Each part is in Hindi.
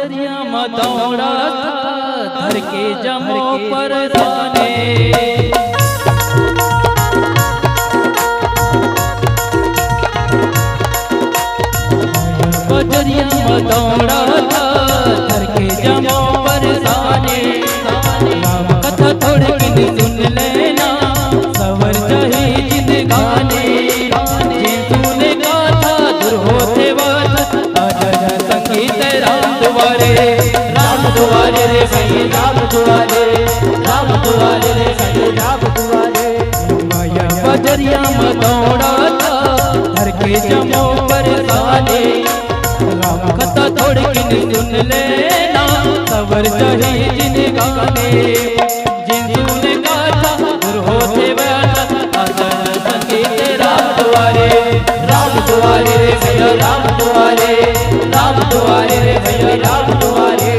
बजरिया मदौड़ा धर के जमो पर जाने बजरिया मदौड़ा धर के जमो पर जाने राम कथा थोड़ी किन सुन लेना सवर जाही जिंदगानी जे सुने गाथा दूर होते बात आजा संगीत राम दुआरे रे भाई राम दुआरे रे भाई राम दुआरे माया बजरिया मदौड़ा धर के जमो पर जाने राम कथा थोड़ी किन सुन लेना सवर जाही जिंदगानी जे सुने गाथा दूर होते बात आजा संगीत राम दुआरे रे भैया राम दुआरे रे भैया राम दुआरे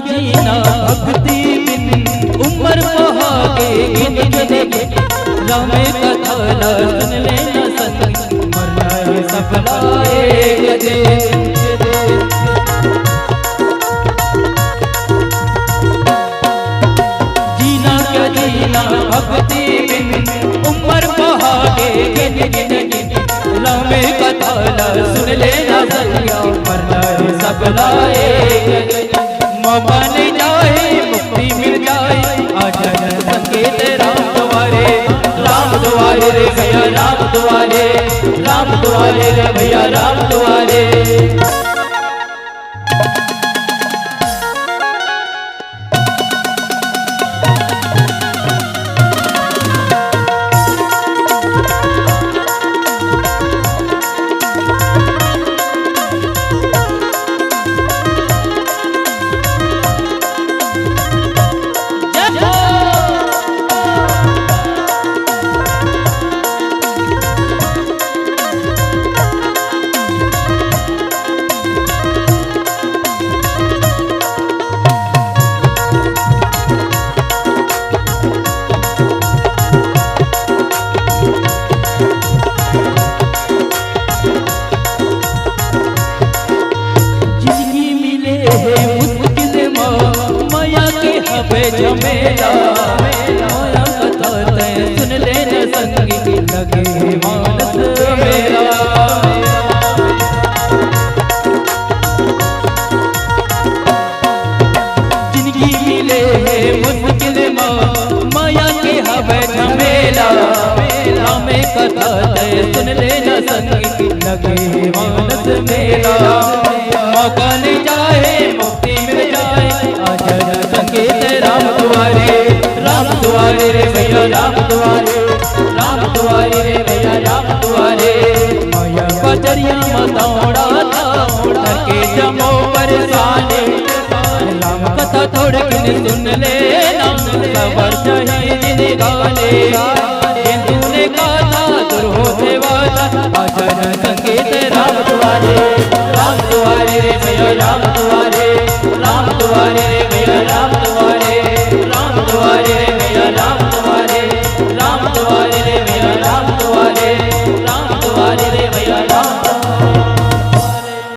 भक्ति बिन उम्र बहागे गिन गिन रामे कथा सुन लेना संग मरना है सपनाए दे जीना क्या जीना भक्ति बिन उम्र बहागे गिन गिन रामे कथा सुन लेना संग मरना है सपनाए मौका नहीं जाए मुक्ति मिल जाए आजा संगीत राम दुआरे रे भैया राम दुआरे रे भैया राम दुआरे झमेला माया कथा सुन लेना संगी लगे मानस मेरा जिंदगी मिले है मुश्किल माया के हवे झमेला हमें कथा सुन लेना संगी लगे मानस मेरा मौका नहीं जाए मुक्ति मिल जाए आजा संगीत राम दुआरे रे भैया राम दुआरे रे भैया राम दुआरे माया बजरिया मदौड़ा धर के जमो पर जाने राम कथा थोड़ी किन सुन लेना सवर जाही जिंदगानी